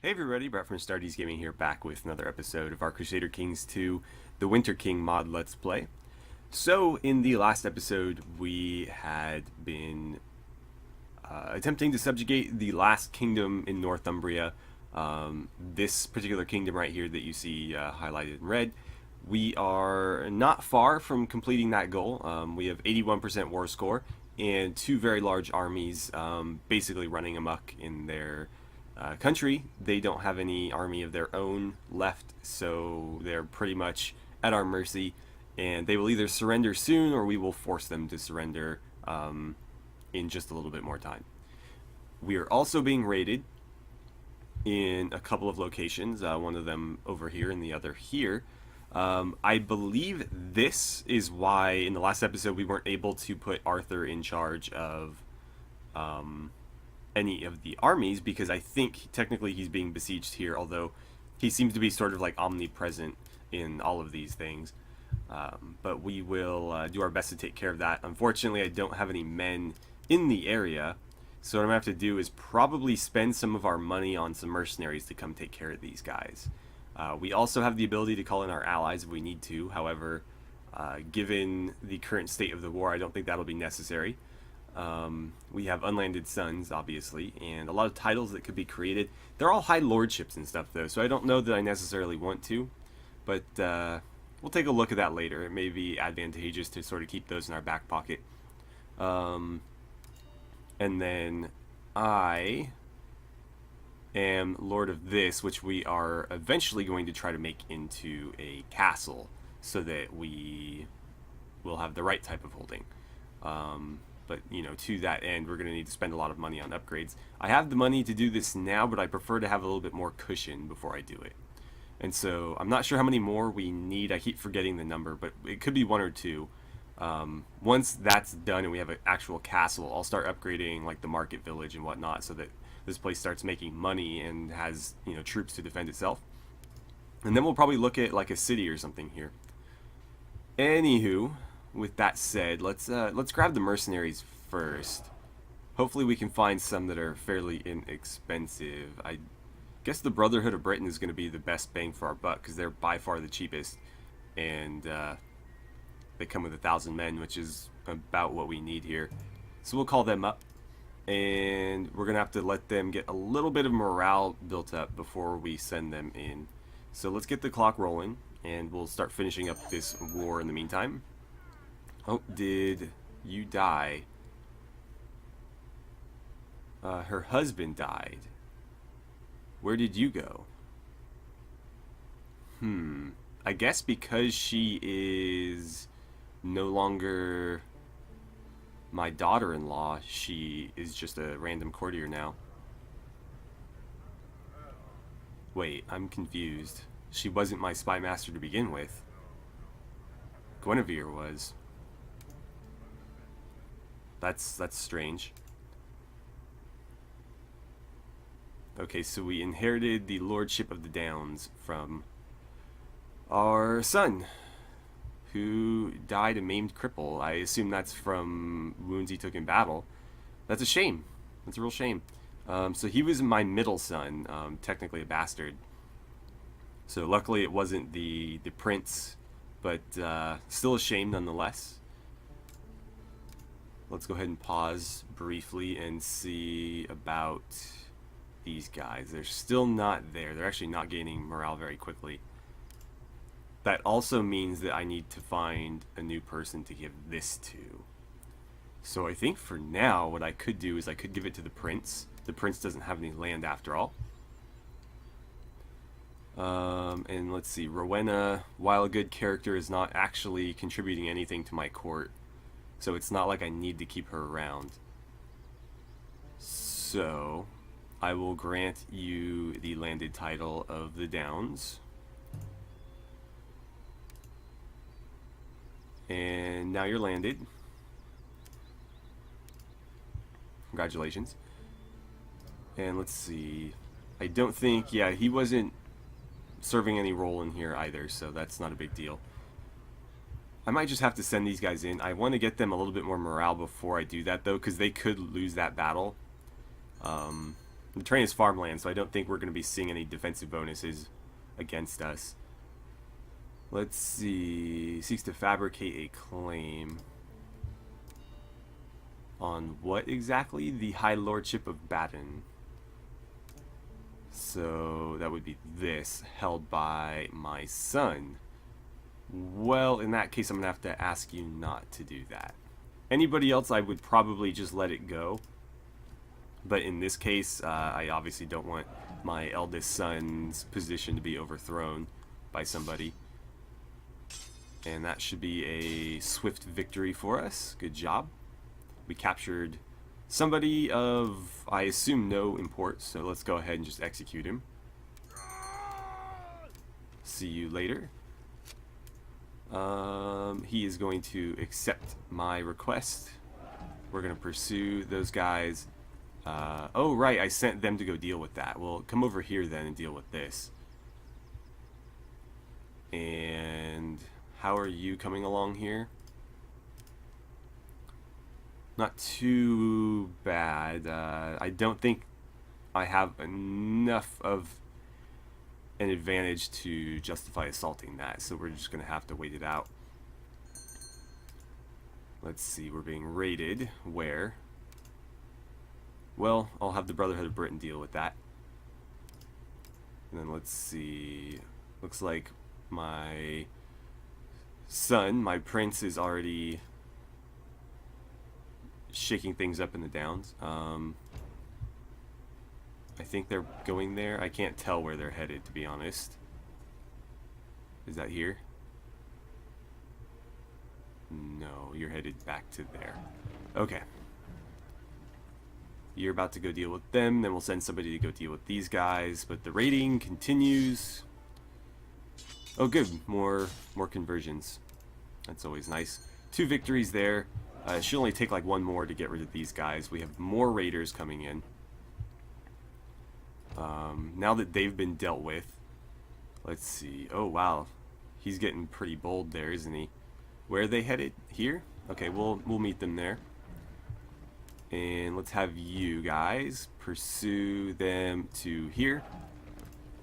Hey everybody, Brett from AstartesGaming here, back with another episode of our Crusader Kings 2, the Winter King mod Let's Play. So, in the last episode, we had been attempting to subjugate the last kingdom in Northumbria. This particular kingdom right here that you see highlighted in red. We are not far from completing that goal. We have 81% war score and two very large armies basically running amok in their country. They don't have any army of their own left, so they're pretty much at our mercy, and they will either surrender soon or we will force them to surrender in just a little bit more time. We are also being raided in a couple of locations, one of them over here and the other here. I believe this is why in the last episode we weren't able to put Arthur in charge of any of the armies, because I think technically he's being besieged here, although he seems to be sort of like omnipresent in all of these things. But we will do our best to take care of that. Unfortunately, I don't have any men in the area, so what I'm going to have to do is probably spend some of our money on some mercenaries to come take care of these guys. We also have the ability to call in our allies if we need to. However, given the current state of the war, I don't think that'll be necessary. We have unlanded sons, obviously, and a lot of titles that could be created. They're all high lordships and stuff, though, so I don't know that I necessarily want to. But we'll take a look at that later. It may be advantageous to sort of keep those in our back pocket. And then I am Lord of this, which we are eventually going to try to make into a castle so that we will have the right type of holding. But, you know, to that end, we're going to need to spend a lot of money on upgrades. I have the money to do this now, but I prefer to have a little bit more cushion before I do it. And so I'm not sure how many more we need. I keep forgetting the number, but it could be one or two. Once that's done and we have an actual castle, I'll start upgrading like the market village and whatnot so that this place starts making money and has, you know, troops to defend itself. And then we'll probably look at like a city or something here. Anywho, with that said, let's grab the mercenaries first. Hopefully we can find some that are fairly inexpensive. I guess the Brotherhood of Britain is going to be the best bang for our buck because they're by far the cheapest, and they come with 1,000 men, which is about what we need here. So we'll call them up, and we're gonna have to let them get a little bit of morale built up before we send them in. So let's get the clock rolling, and we'll start finishing up this war in the meantime. Oh, did you die? Her husband died. Where did you go? I guess because she is no longer my daughter-in-law, she is just a random courtier now. Wait, I'm confused. She wasn't my spy master to begin with. Guinevere was. That's strange. Okay, so we inherited the lordship of the Downs from our son, who died a maimed cripple. I assume that's from wounds he took in battle. That's a shame. That's a real shame. So he was my middle son, technically a bastard. So luckily it wasn't the prince, but still a shame nonetheless. Let's go ahead and pause briefly and see about these guys. They're still not there. They're actually not gaining morale very quickly. That also means that I need to find a new person to give this to. So I think for now what I could do is I could give it to the prince. The prince doesn't have any land after all. And let's see, Rowena, while a good character, is not actually contributing anything to my court. So it's not like I need to keep her around. So I will grant you the landed title of the Downs. And now you're landed. Congratulations. And let's see. I don't think, yeah, he wasn't serving any role in here either, so that's not a big deal. I might just have to send these guys in. I want to get them a little bit more morale before I do that, though, because they could lose that battle. The terrain is farmland, so I don't think we're going to be seeing any defensive bonuses against us. Let's see. Seeks to fabricate a claim. On what exactly? The High Lordship of Baden. So that would be this, held by my son. Well, in that case, I'm going to have to ask you not to do that. Anybody else, I would probably just let it go. But in this case, I obviously don't want my eldest son's position to be overthrown by somebody. And that should be a swift victory for us. Good job. We captured somebody of, I assume, no import, so let's go ahead and just execute him. See you later. He is going to accept my request. We're going to pursue those guys. Oh, right, I sent them to go deal with that. Well, come over here then and deal with this. And how are you coming along here? Not too bad. I don't think I have enough of an advantage to justify assaulting that, so we're just going to have to wait it out. Let's see, we're being raided. Where? Well, I'll have the Brotherhood of Britain deal with that. And then let's see. Looks like my son, my prince, is already shaking things up in the Downs. I think they're going there. I can't tell where they're headed, to be honest. Is that here? No, you're headed back to there. Okay. You're about to go deal with them, then we'll send somebody to go deal with these guys, but the raiding continues. Oh good, more conversions. That's always nice. 2 victories there. It should only take like 1 more to get rid of these guys. We have more raiders coming in. Now that they've been dealt with, let's see. Oh wow, he's getting pretty bold there, isn't he? Where are they headed? Here? Okay, we'll meet them there. And let's have you guys pursue them to here.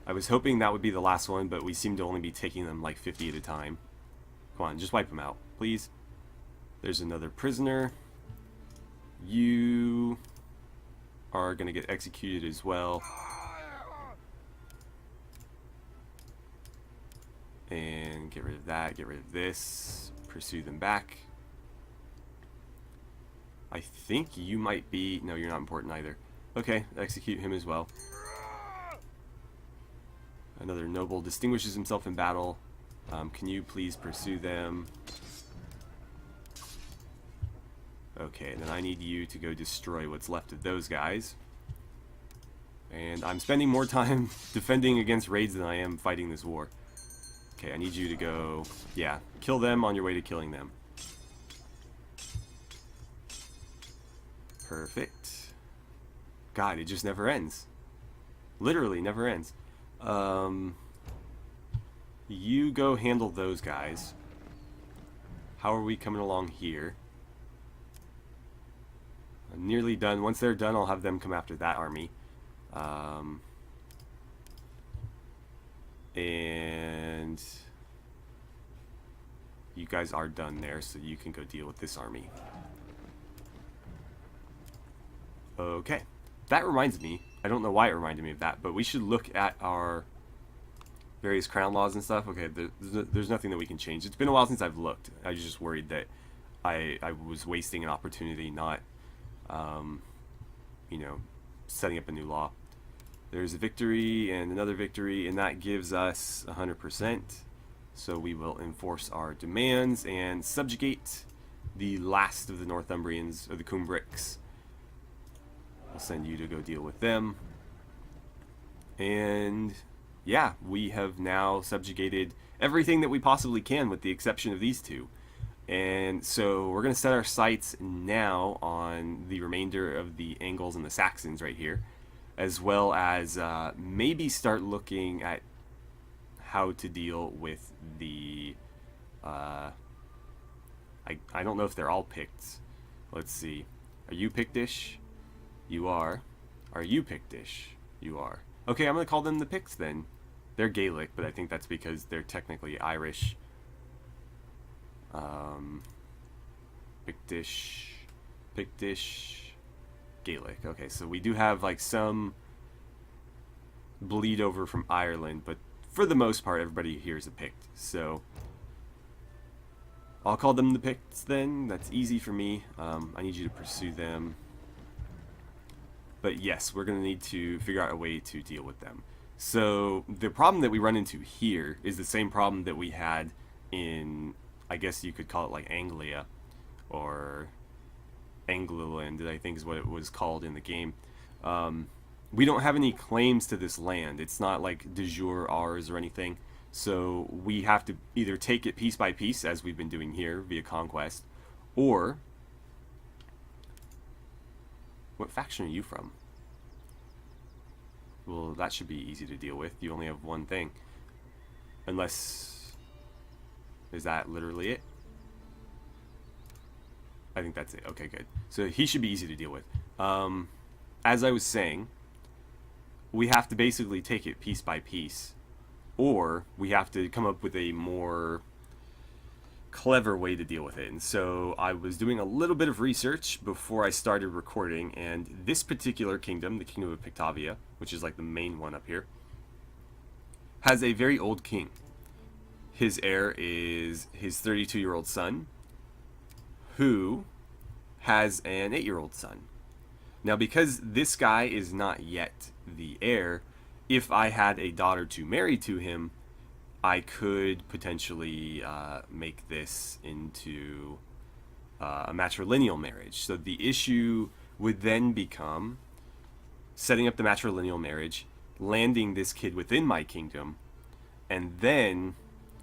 I was hoping that would be the last one, but we seem to only be taking them like 50 at a time. Come on, just wipe them out, please. There's another prisoner. You are going to get executed as well. And get rid of that, get rid of this. Pursue them back. I think you might be... No, you're not important either. Okay, execute him as well. Another noble distinguishes himself in battle. Can you please pursue them? Okay, then I need you to go destroy what's left of those guys. And I'm spending more time defending against raids than I am fighting this war. Okay, I need you to go... Yeah, kill them on your way to killing them. Perfect. God, it just never ends. Literally never ends. You go handle those guys. How are we coming along here? I'm nearly done. Once they're done, I'll have them come after that army. And you guys are done there, so you can go deal with this army. Okay. That reminds me, I don't know why it reminded me of that, but we should look at our various crown laws and stuff. Okay, there's nothing that we can change. It's been a while since I've looked. I was just worried that I was wasting an opportunity not, you know, setting up a new law. There's a victory and another victory, and that gives us 100%. So we will enforce our demands and subjugate the last of the Northumbrians, or the Cumbrics. We'll send you to go deal with them. And yeah, we have now subjugated everything that we possibly can with the exception of these two. And so we're going to set our sights now on the remainder of the Angles and the Saxons right here, as well as maybe start looking at how to deal with the I don't know if they're all Picts. Let's see. Are you Pictish? You are. Are you Pictish? You are. Okay, I'm going to call them the Picts then. They're Gaelic, but I think that's because they're technically Irish. Pictish, Gaelic. Okay, so we do have like some bleed over from Ireland, but for the most part, everybody here is a Pict. So I'll call them the Picts then. That's easy for me. I need you to pursue them. But yes, we're going to need to figure out a way to deal with them. So the problem that we run into here is the same problem that we had in, I guess you could call it like Anglia, or Angloland, I think is what it was called in the game. We don't have any claims to this land. It's not like de jure ours or anything. So we have to either take it piece by piece, as we've been doing here via conquest, or... What faction are you from? Well, that should be easy to deal with. You only have one thing. Unless... Is that literally it? I think that's it. Okay, good. So he should be easy to deal with. As I was saying, we have to basically take it piece by piece. Or we have to come up with a more clever way to deal with it. And so I was doing a little bit of research before I started recording, and this particular kingdom, the kingdom of Pictavia, which is like the main one up here, has a very old king. His heir is his 32-year-old son, who has an 8-year-old son. Now, because this guy is not yet the heir, if I had a daughter to marry to him, I could potentially make this into a matrilineal marriage. So the issue would then become setting up the matrilineal marriage, landing this kid within my kingdom, and then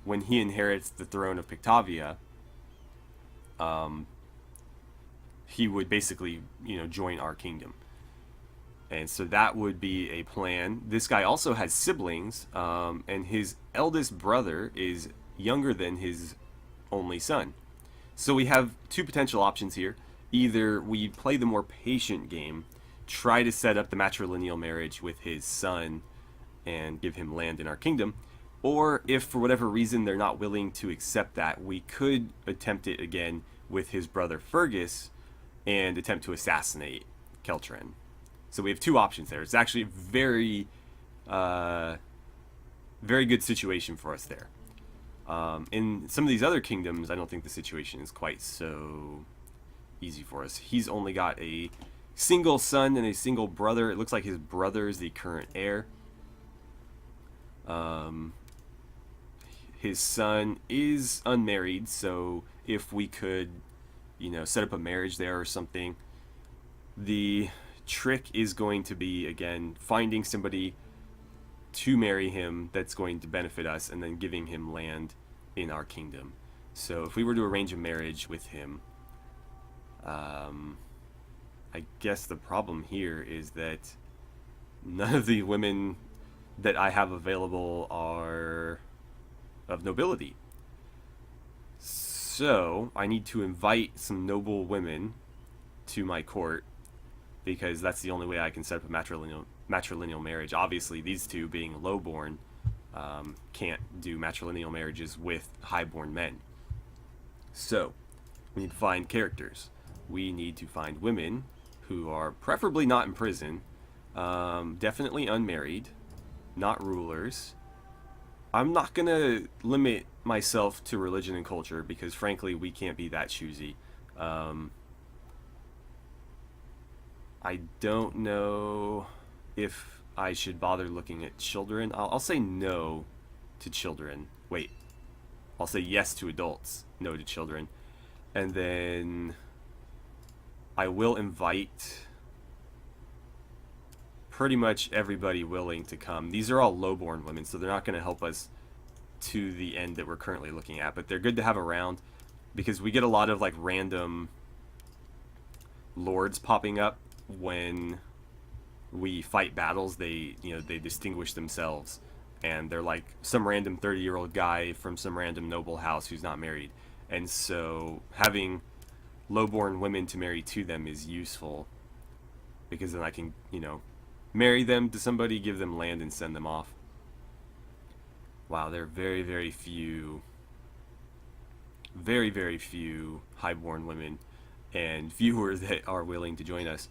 when he inherits the throne of Pictavia, he would basically, join our kingdom. And so that would be a plan. This guy also has siblings, and his eldest brother is younger than his only son. So we have two potential options here. Either we play the more patient game, try to set up the matrilineal marriage with his son and give him land in our kingdom, or if for whatever reason they're not willing to accept that, we could attempt it again with his brother Fergus and attempt to assassinate Keltrin. So we have two options there. It's actually a very, very good situation for us there. In some of these other kingdoms, I don't think the situation is quite so easy for us. He's only got a single son and a single brother. It looks like his brother is the current heir. His son is unmarried, so if we could, set up a marriage there or something, the trick is going to be, again, finding somebody to marry him that's going to benefit us and then giving him land in our kingdom. So if we were to arrange a marriage with him, I guess the problem here is that none of the women that I have available are of nobility. So I need to invite some noble women to my court, because that's the only way I can set up a matrilineal marriage. Obviously, these two, being lowborn, can't do matrilineal marriages with highborn men. So we need to find characters. We need to find women who are preferably not in prison, definitely unmarried, not rulers. I'm not going to limit myself to religion and culture, because frankly we can't be that choosy. I don't know if I should bother looking at children. I'll say no to children. Wait. I'll say yes to adults, no to children. And then I will invite pretty much everybody willing to come. These are all lowborn women, so they're not going to help us to the end that we're currently looking at. But they're good to have around, because we get a lot of like random lords popping up when we fight battles. They distinguish themselves, and they're like some random 30-year-old guy from some random noble house who's not married. And so having lowborn women to marry to them is useful, because then I can, marry them to somebody, give them land, and send them off. Wow, there are very, very few highborn women and fewer that are willing to join us.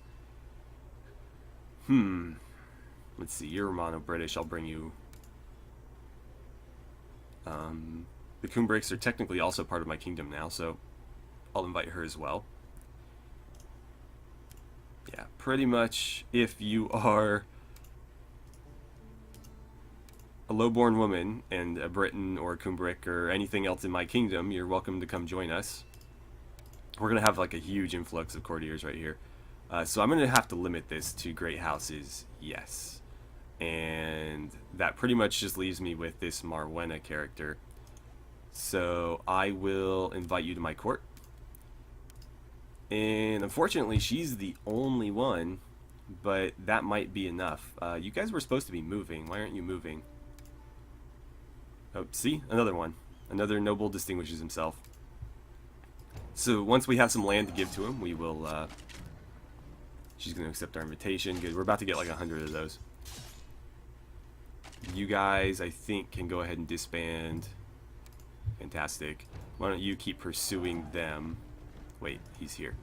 Let's see, you're Romano-British, I'll bring you. The Cumbrics are technically also part of my kingdom now, so I'll invite her as well. Yeah, pretty much if you are a lowborn woman and a Briton or a Cumbric or anything else in my kingdom, you're welcome to come join us. We're going to have like a huge influx of courtiers right here. So I'm going to have to limit this to great houses, yes. And that pretty much just leaves me with this Marwena character. So I will invite you to my court. And unfortunately, she's the only one, but that might be enough. You guys were supposed to be moving. Why aren't you moving? Oh, see? Another one. Another noble distinguishes himself. So once we have some land to give to him, we will... she's going to accept our invitation. Good. We're about to get like 100 of those. You guys, I think, can go ahead and disband. Fantastic. Why don't you keep pursuing them? Wait, he's here.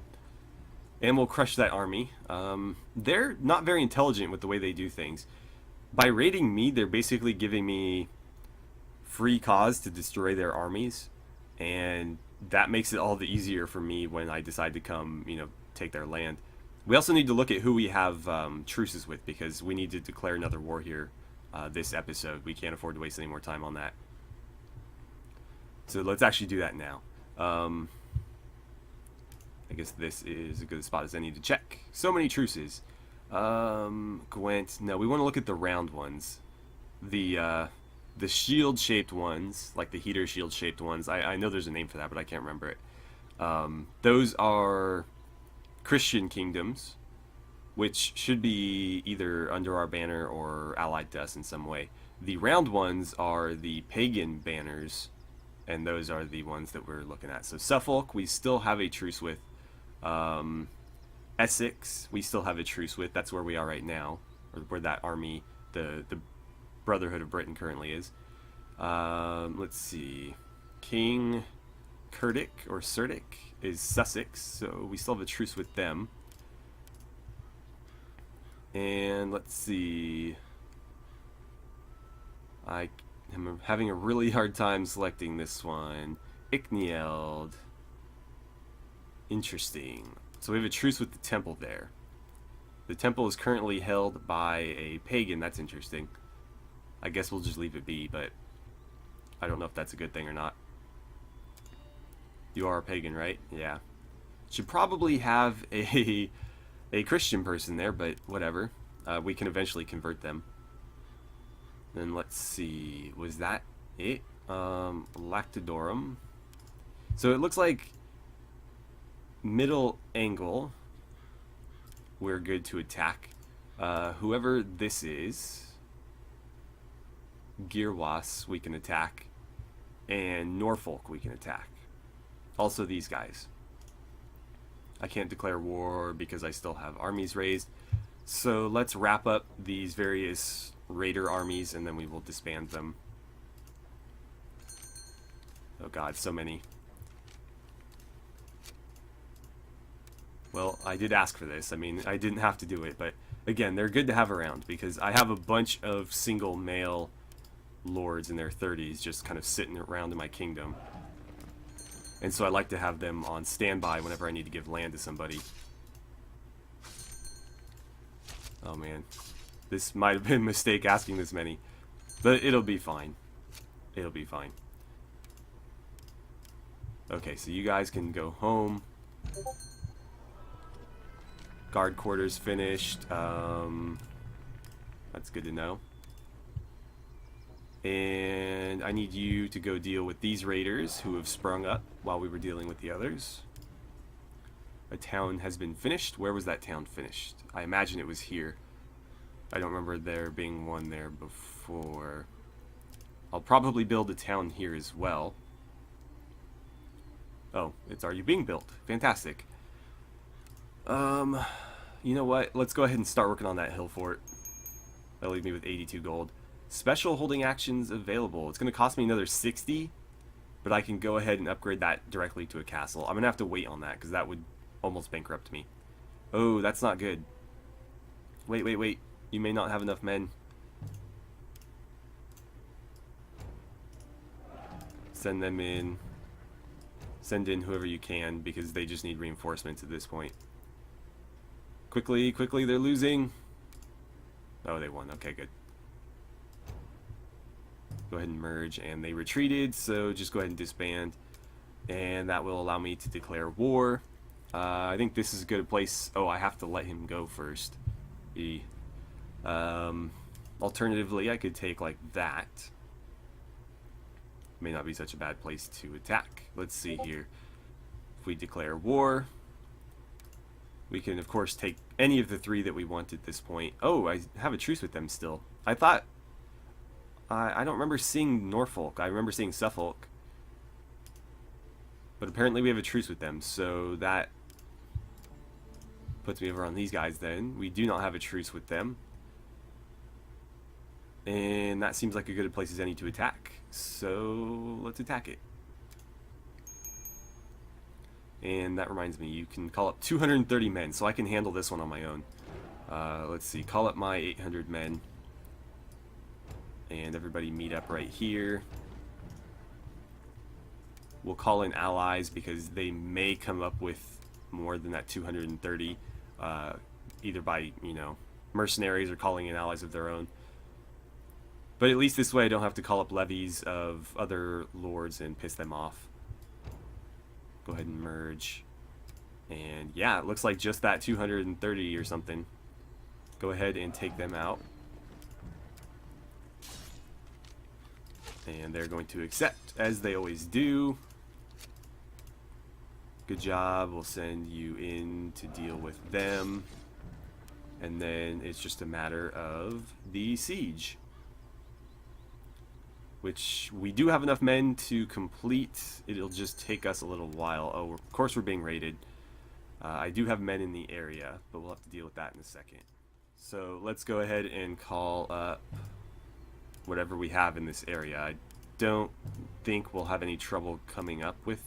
And we'll crush that army. They're not very intelligent with the way they do things. By raiding me, they're basically giving me free cause to destroy their armies. And that makes it all the easier for me when I decide to come, you know, take their land. We also need to look at who we have truces with, because we need to declare another war here this episode. We can't afford to waste any more time on that. So let's actually do that now. I guess this is a good spot as any to check. So many truces. Gwent. No, we want to look at the round ones. The shield-shaped ones, like the heater shield-shaped ones. I know there's a name for that, but I can't remember it. Those are Christian kingdoms, which should be either under our banner or allied to us in some way. The round ones are the pagan banners, and those are the ones that we're looking at. So Suffolk, we still have a truce with. Essex, we still have a truce with. That's where we are right now, or where that army, the Brotherhood of Britain, currently is. Let's see. King Cerdic or Cerdic is Sussex, so we still have a truce with them. And let's see. I am having a really hard time selecting this one. Icknield. Interesting. So we have a truce with the temple there. The temple is currently held by a pagan. That's interesting. I guess we'll just leave it be, but I don't know if that's a good thing or not. You are a pagan, right? Yeah. Should probably have a Christian person there, but whatever. We can eventually convert them. Then let's see. Was that it? Lactodorum. So it looks like middle angle, we're good to attack. Whoever this is, Girwas, we can attack, and Norfolk we can attack. Also these guys. I can't declare war because I still have armies raised. So let's wrap up these various raider armies and then we will disband them. Oh god, so many. Well, I did ask for this. I mean, I didn't have to do it, but again, they're good to have around because I have a bunch of single male lords in their 30s just kind of sitting around in my kingdom. And so I like to have them on standby whenever I need to give land to somebody. Oh man, this might have been a mistake asking this many, but it'll be fine. It'll be fine. Okay, so you guys can go home. Guard quarters finished. That's good to know. And I need you to go deal with these raiders who have sprung up while we were dealing with the others. A town has been finished. Where was that town finished? I imagine it was here. I don't remember there being one there before. I'll probably build a town here as well. Oh, it's already being built. Fantastic. You know what? Let's go ahead and start working on that hill fort. That'll leave me with 82 gold. Special holding actions available. It's going to cost me another 60, but I can go ahead and upgrade that directly to a castle. I'm going to have to wait on that because that would almost bankrupt me. Oh, that's not good. Wait, wait, wait. You may not have enough men. Send them in. Send in whoever you can because they just need reinforcements at this point. Quickly, quickly, they're losing. Oh, they won. Okay, good. Go ahead and merge, and they retreated, so just go ahead and disband. And that will allow me to declare war. I think this is a good place. Oh, I have to let him go first. Alternatively, I could take like that. May not be such a bad place to attack. Let's see here. If we declare war, we can of course take any of the three that we want at this point. Oh, I have a truce with them still. I thought I don't remember seeing Norfolk. I remember seeing Suffolk. But apparently we have a truce with them, so that puts me over on these guys then. We do not have a truce with them. And that seems like a good place as any to attack. So let's attack it. And that reminds me, you can call up 230 men, so I can handle this one on my own. Let's see, call up my 800 men. And everybody meet up right here. We'll call in allies because they may come up with more than that 230, either by, you know, mercenaries or calling in allies of their own. But at least this way I don't have to call up levies of other lords and piss them off. Go ahead and merge. And yeah, it looks like just that 230 or something. Go ahead and take them out. And they're going to accept, as they always do. Good job. We'll send you in to deal with them. And then it's just a matter of the siege, which we do have enough men to complete. It'll just take us a little while. Oh, of course we're being raided. I do have men in the area, but we'll have to deal with that in a second. So let's go ahead and call up whatever we have in this area. I don't think we'll have any trouble coming up with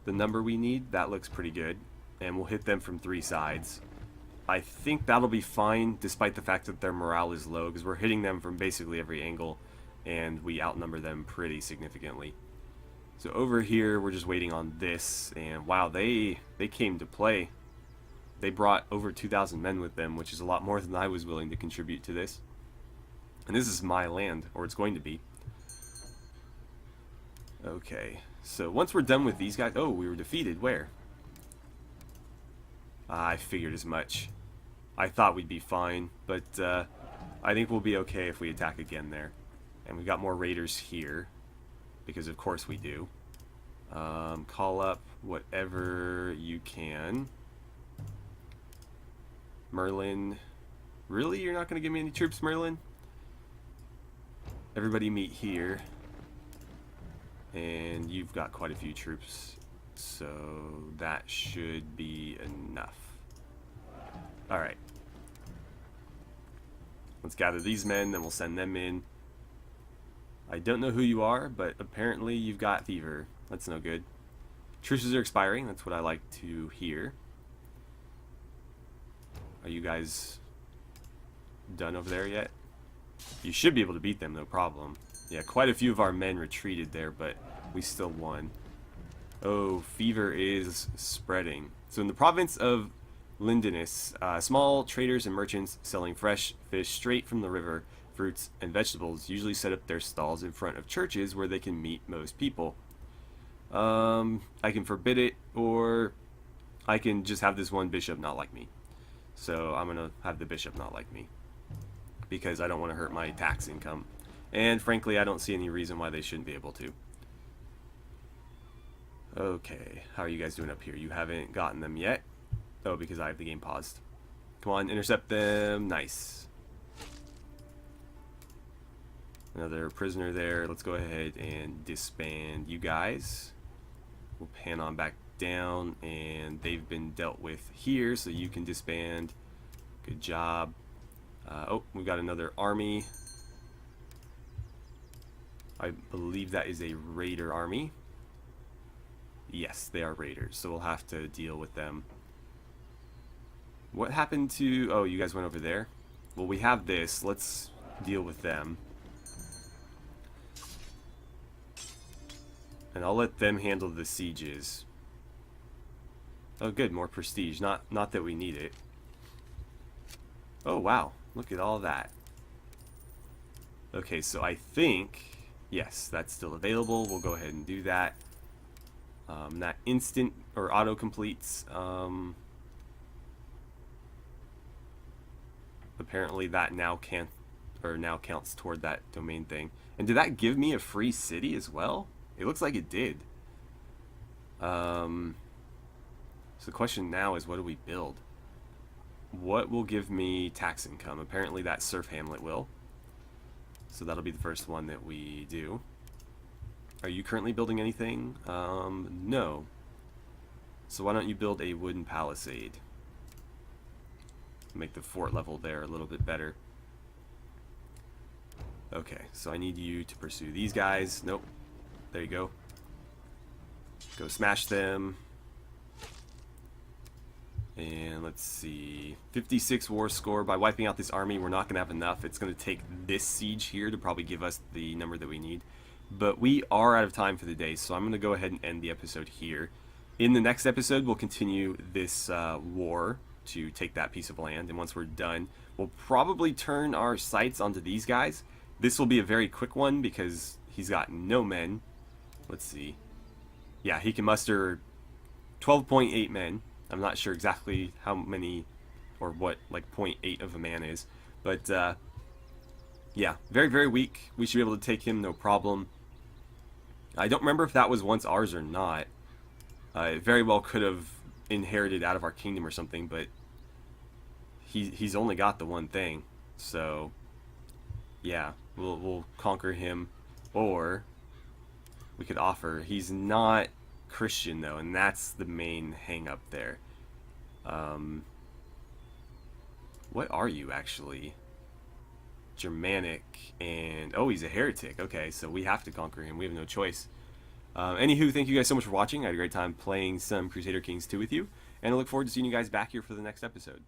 the number we need. That looks pretty good. And we'll hit them from 3 sides. I think that'll be fine, despite the fact that their morale is low, because we're hitting them from basically every angle, and we outnumber them pretty significantly. So over here, we're just waiting on this, and wow, they came to play. They brought over 2,000 men with them, which is a lot more than I was willing to contribute to this. And this is my land, or it's going to be. Okay, so once we're done with these guys... Oh, we were defeated. Where? I figured as much. I thought we'd be fine, but I think we'll be okay if we attack again there. And we've got more raiders here, because of course we do. Call up whatever you can. Merlin. Really? You're not going to give me any troops, Merlin? Everybody meet here. And you've got quite a few troops, so that should be enough. Alright. Let's gather these men, then we'll send them in. I don't know who you are, but apparently you've got fever. That's no good. Truces are expiring, that's what I like to hear. Are you guys done over there yet? You should be able to beat them, no problem. Yeah, quite a few of our men retreated there, but we still won. Oh, fever is spreading. So in the province of Lindinus, small traders and merchants selling fresh fish straight from the river, fruits, and vegetables usually set up their stalls in front of churches where they can meet most people. I can forbid it, or I can just have this one bishop not like me. So I'm going to have the bishop not like me, because I don't want to hurt my tax income. And frankly, I don't see any reason why they shouldn't be able to. Okay, how are you guys doing up here? You haven't gotten them yet? Oh, because I have the game paused. Come on, intercept them. Nice. Another prisoner there. Let's go ahead and disband you guys. We'll pan on back down, and they've been dealt with here, so you can disband. Good job. Oh, we've got another army. I believe that is a raider army. Yes, they are raiders, so we'll have to deal with them. What happened to... Oh, you guys went over there? Well, we have this. Let's deal with them. And I'll let them handle the sieges. Oh, good, more prestige. Not that we need it. Oh, wow. Look at all that. Okay, so I think... Yes, that's still available. We'll go ahead and do that. That instant or auto completes. Apparently that now counts toward that domain thing. And did that give me a free city as well? It looks like it did. So the question now is, what do we build? What will give me tax income? Apparently that surf hamlet will. So that'll be the first one that we do. Are you currently building anything? No. So why don't you build a wooden palisade? Make the fort level there a little bit better. Okay, so I need you to pursue these guys. Nope. There you go. Go smash them. And let's see. 56 war score. By wiping out this army, we're not going to have enough. It's going to take this siege here to probably give us the number that we need. But we are out of time for the day, so I'm going to go ahead and end the episode here. In the next episode, we'll continue this war to take that piece of land. And once we're done, we'll probably turn our sights onto these guys. This will be a very quick one because he's got no men. Let's see. Yeah, he can muster 12.8 men. I'm not sure exactly how many or what like 0.8 of a man is. But yeah, very, very weak. We should be able to take him, no problem. I don't remember if that was once ours or not. It very well could have inherited out of our kingdom or something, but he's only got the one thing. So yeah, we'll conquer him, or we could offer. He's not Christian though, and that's the main hang up there. What are you actually? Germanic, and oh, he's a heretic. Okay, so we have to conquer him. We have no choice. Anywho, thank you guys so much for watching. I had a great time playing some Crusader Kings 2 with you, and I look forward to seeing you guys back here for the next episode.